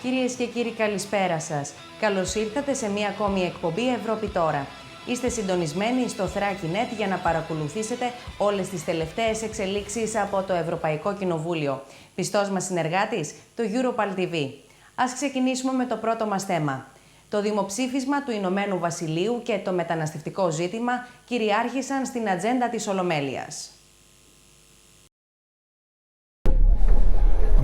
Κυρίες και κύριοι, καλησπέρα σας. Καλώς ήρθατε σε μία ακόμη εκπομπή Ευρώπη Τώρα. Είστε συντονισμένοι στο Thrakinet για να παρακολουθήσετε όλες τις τελευταίες εξελίξεις από το Ευρωπαϊκό Κοινοβούλιο. Πιστός μας συνεργάτης, το Europal TV. Ας ξεκινήσουμε με το πρώτο μας θέμα. Το δημοψήφισμα του Ηνωμένου Βασιλείου και το μεταναστευτικό ζήτημα κυριάρχησαν στην ατζέντα της Ολομέλειας.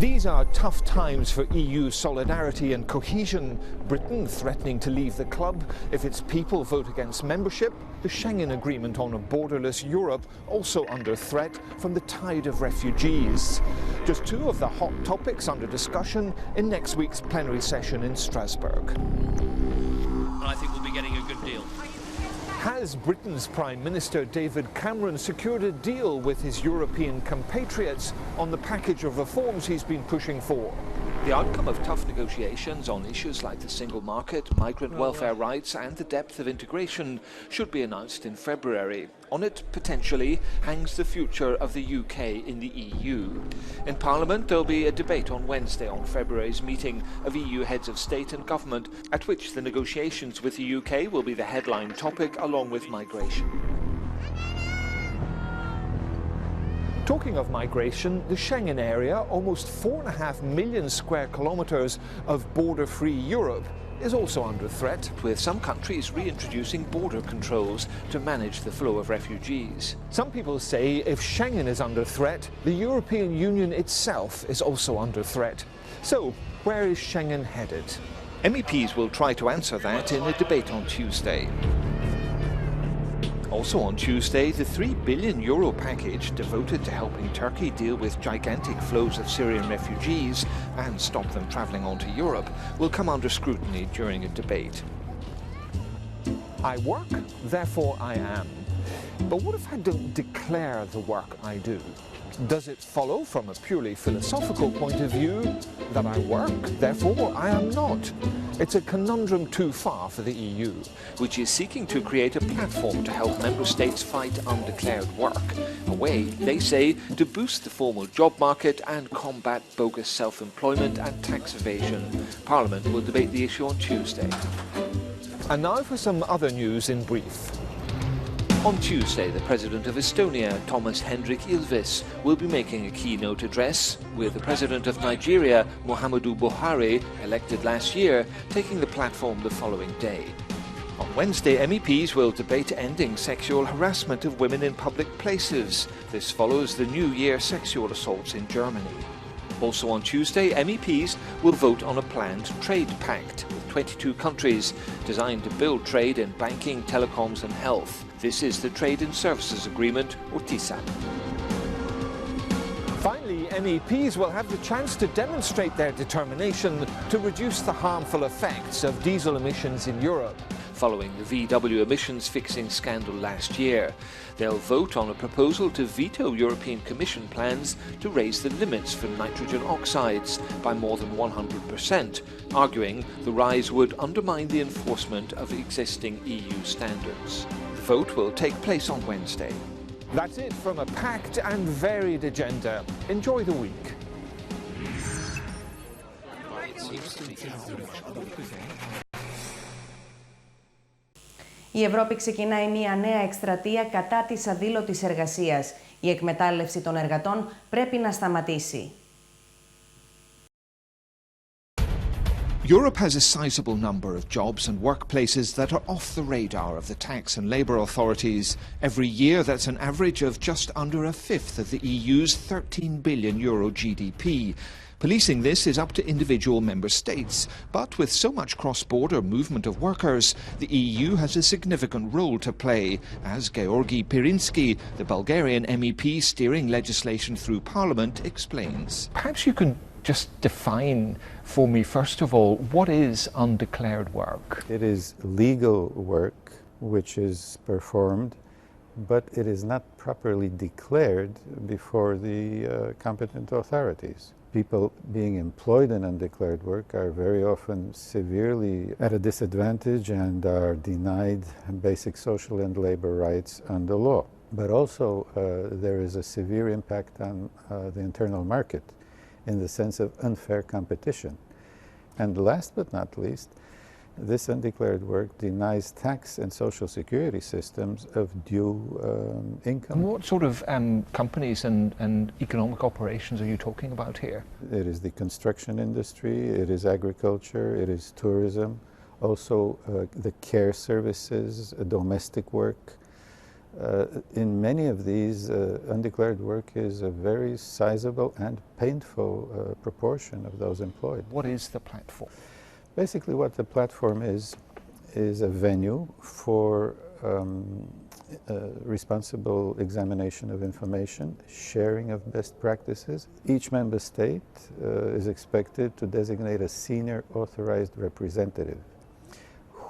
These are tough times for EU solidarity and cohesion. Britain threatening to leave the club if its people vote against membership. The Schengen Agreement on a borderless Europe also under threat from the tide of refugees. Just two of the hot topics under discussion in next week's plenary session in Strasbourg. I think we'll be getting a good deal. Has Britain's Prime Minister David Cameron secured a deal with his European compatriots on the package of reforms he's been pushing for? The outcome of tough negotiations on issues like the single market, migrant welfare rights and the depth of integration should be announced in February. On it, potentially, hangs the future of the UK in the EU. In Parliament, there'll be a debate on Wednesday on February's meeting of EU heads of state and government, at which the negotiations with the UK will be the headline topic along with migration. Talking of migration, the Schengen area, almost 4.5 million square kilometres of border-free Europe, is also under threat, with some countries reintroducing border controls to manage the flow of refugees. Some people say if Schengen is under threat, the European Union itself is also under threat. So, where is Schengen headed? MEPs will try to answer that in a debate on Tuesday. Also on Tuesday, the €3 billion package devoted to helping Turkey deal with gigantic flows of Syrian refugees and stop them travelling on to Europe will come under scrutiny during a debate. I work, therefore I am. But what if I don't declare the work I do? Does it follow from a purely philosophical point of view that I work, therefore I am not? It's a conundrum too far for the EU, which is seeking to create a platform to help member states fight undeclared work, a way, they say, to boost the formal job market and combat bogus self-employment and tax evasion. Parliament will debate the issue on Tuesday. And now for some other news in brief. On Tuesday, the President of Estonia, Thomas Hendrik Ilves, will be making a keynote address, with the President of Nigeria, Muhammadu Buhari, elected last year, taking the platform the following day. On Wednesday, MEPs will debate ending sexual harassment of women in public places. This follows the New Year sexual assaults in Germany. Also on Tuesday, MEPs will vote on a planned trade pact with 22 countries designed to build trade in banking, telecoms and health. This is the Trade and Services Agreement, or TISA. Finally, MEPs will have the chance to demonstrate their determination to reduce the harmful effects of diesel emissions in Europe. Following the VW emissions fixing scandal last year, they'll vote on a proposal to veto European Commission plans to raise the limits for nitrogen oxides by more than 100%, arguing the rise would undermine the enforcement of existing EU standards. The vote will take place on Wednesday. That's it from a packed and varied agenda. Enjoy the week. Η Ευρώπη ξεκινάει μια νέα εκστρατεία κατά της αδήλωτης εργασίας. Η εκμετάλλευση των εργατών πρέπει να σταματήσει. Europe has a sizable number of jobs and workplaces that are off the radar of the tax and labour authorities. Every year that's an average of just under a fifth of the EU's €13 billion GDP. Policing this is up to individual member states, but with so much cross-border movement of workers, the EU has a significant role to play, as Georgi Pirinski, the Bulgarian MEP steering legislation through Parliament, explains. Perhaps you can just define for me, first of all, what is undeclared work? It is legal work which is performed, but it is not properly declared before the competent authorities. People being employed in undeclared work are very often severely at a disadvantage and are denied basic social and labor rights under law. But also there is a severe impact on the internal market in the sense of unfair competition. And last but not least, this undeclared work denies tax and social security systems of due income. And what sort of companies and economic operations are you talking about here? It is the construction industry, it is agriculture, it is tourism, also the care services, domestic work. In many of these, undeclared work is a very sizable and painful proportion of those employed. What is the platform? Basically, what the platform is a venue for responsible examination of information, sharing of best practices. Each member state is expected to designate a senior authorized representative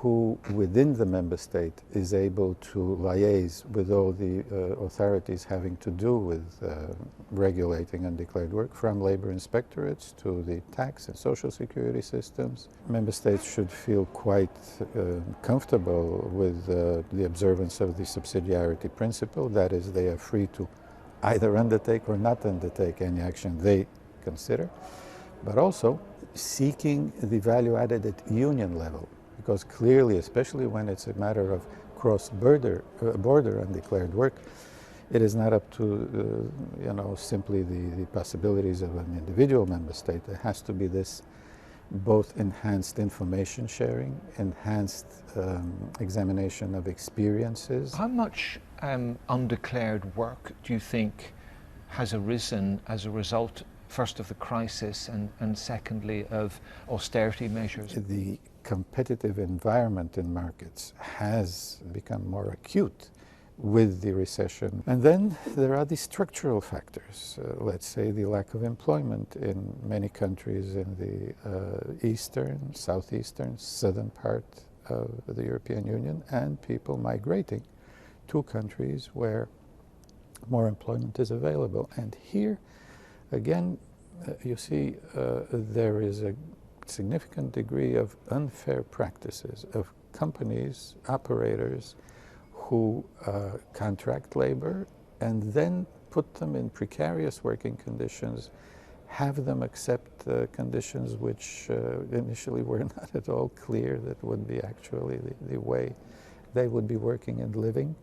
who, within the member state, is able to liaise with all the authorities having to do with regulating undeclared work, from labor inspectorates to the tax and social security systems. Member states should feel quite comfortable with the observance of the subsidiarity principle. That is, they are free to either undertake or not undertake any action they consider, but also seeking the value added at union level. Because clearly, especially when it's a matter of cross-border undeclared work, it is not up to simply the possibilities of an individual member state. There has to be this both enhanced information sharing, enhanced examination of experiences. How much undeclared work do you think has arisen as a result, first of the crisis and secondly of austerity measures? The competitive environment in markets has become more acute with the recession. And then there are the structural factors. Let's say the lack of employment in many countries in the eastern, southeastern, southern part of the European Union, and people migrating to countries where more employment is available. And here, again, you see there is a significant degree of unfair practices of companies, operators who contract labor and then put them in precarious working conditions, have them accept conditions which initially were not at all clear that would be actually the way they would be working and living.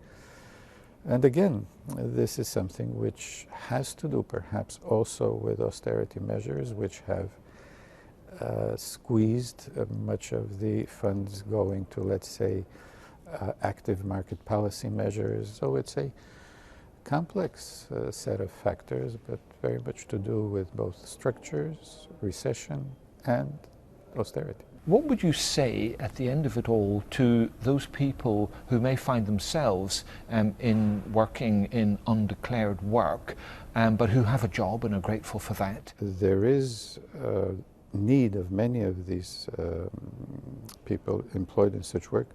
And again, this is something which has to do perhaps also with austerity measures which have squeezed much of the funds going to, let's say, active market policy measures. So it's a complex set of factors, but very much to do with both structures, recession, and austerity. What would you say at the end of it all to those people who may find themselves working in undeclared work, but who have a job and are grateful for that? There is need of many of these people employed in such work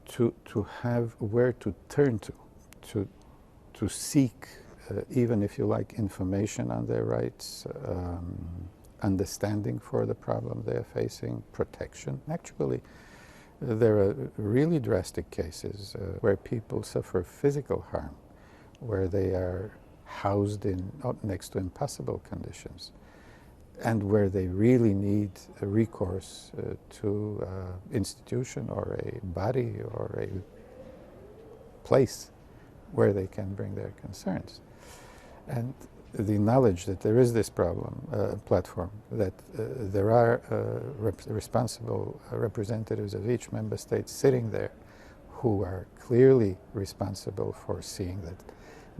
to have where to turn to seek, even if you like, information on their rights, understanding for the problem they are facing, protection. Actually, there are really drastic cases where people suffer physical harm, where they are housed in next to impossible conditions, and where they really need a recourse to institution or a body or a place where they can bring their concerns. And the knowledge that there is this problem, platform, that there are responsible representatives of each member state sitting there who are clearly responsible for seeing that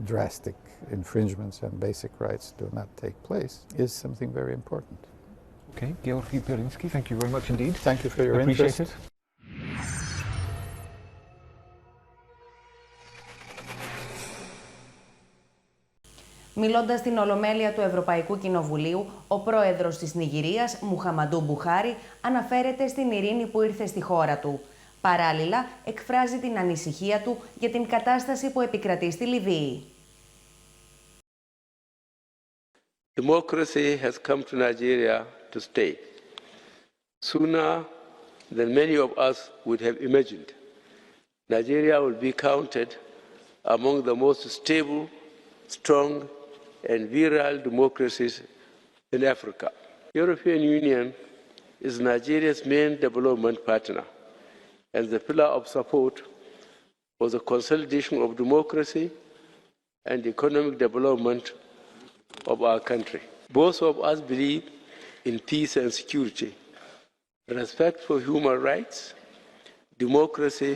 drastic infringements on basic rights do not take place, is something very important. Okay, Georgi Pirinski, thank you very much indeed. Thank you for your interest. Appreciate it. Μιλώντας στην Ολομέλεια του Ευρωπαϊκού Κοινοβουλίου, ο πρόεδρος της Νιγηρίας, Μουχαμαντού Μπουχάρι, αναφέρεται στην ειρήνη που ήρθε στη χώρα του. Παράλληλα, εκφράζει την ανησυχία του για την κατάσταση που επικρατεί στη Λιβύη. Democracy has come to Nigeria to stay, sooner than many of us would have imagined. Nigeria will be counted among the most stable, strong, and virile democracies in Africa. The European Union is Nigeria's main development partner and the pillar of support for the consolidation of democracy and economic development of our country. Both of us believe in peace and security, respect for human rights, democracy,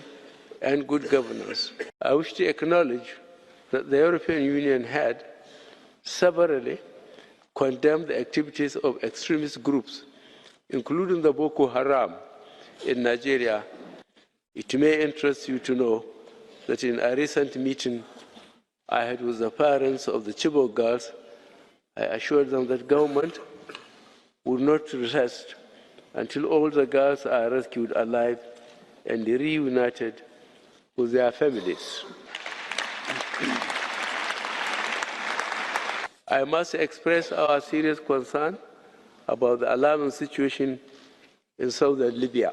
and good governance. I wish to acknowledge that the European Union had severally condemned the activities of extremist groups, including the Boko Haram in Nigeria. It may interest you to know that in a recent meeting I had with the parents of the Chibok girls, I assured them that government would not rest until all the girls are rescued alive and reunited with their families. I must express our serious concern about the alarming situation in southern Libya,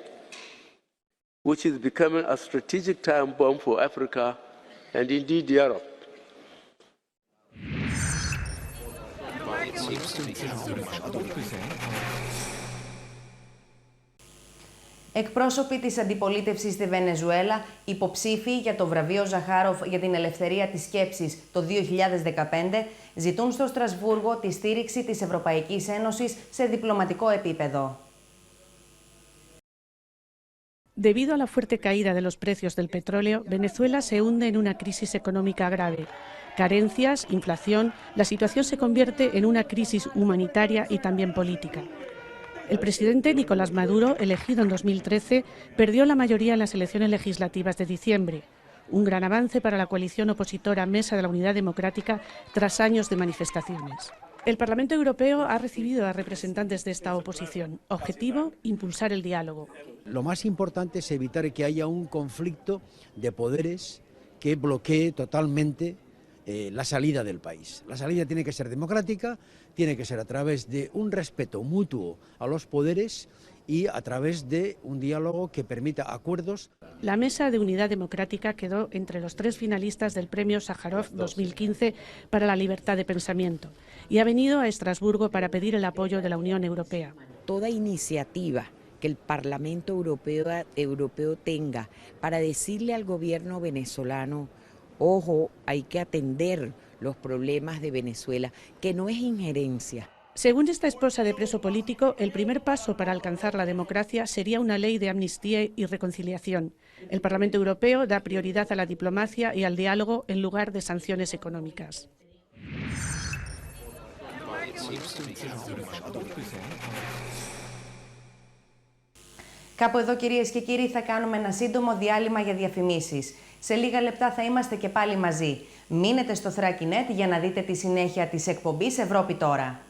which is becoming a strategic time bomb for Africa and indeed Europe. Εκπρόσωποι της αντιπολίτευσης στη Βενεζουέλα, υποψήφοι για το βραβείο Ζαχάροφ για την ελευθερία της σκέψης το 2015, ζητούν στο Στρασβούργο τη στήριξη της Ευρωπαϊκής Ένωσης σε διπλωματικό επίπεδο. Debido a la fuerte caída de los precios del petróleo, Venezuela se hunde en una crisis económica grave. Carencias, inflación, la situación se convierte en una crisis humanitaria y también política. El presidente Nicolás Maduro, elegido en 2013, perdió la mayoría en las elecciones legislativas de diciembre, un gran avance para la coalición opositora Mesa de la Unidad Democrática tras años de manifestaciones. El Parlamento Europeo ha recibido a representantes de esta oposición. Objetivo, impulsar el diálogo. Lo más importante es evitar que haya un conflicto de poderes que bloquee totalmente la salida del país. La salida tiene que ser democrática, tiene que ser a través de un respeto mutuo a los poderes y a través de un diálogo que permita acuerdos. La Mesa de Unidad Democrática quedó entre los 3 finalistas del Premio Sájarov 2015 para la libertad de pensamiento y ha venido a Estrasburgo para pedir el apoyo de la Unión Europea. Toda iniciativa que el Parlamento Europeo tenga para decirle al gobierno venezolano: ojo, hay que atender los problemas de Venezuela, que no es injerencia. Según esta esposa de preso político, el primer paso para alcanzar la democracia sería una ley de amnistía y reconciliación. El Parlamento Europeo da prioridad a la diplomacia y al diálogo en lugar de sanciones económicas. Κάπου εδώ, κυρίες και κύριοι, θα κάνουμε ένα σύντομο διάλειμμα για διαφημίσεις. Σε λίγα λεπτά θα είμαστε και πάλι μαζί. Μείνετε στο Thrakinet για να δείτε τη συνέχεια της εκπομπής Ευρώπη Τώρα.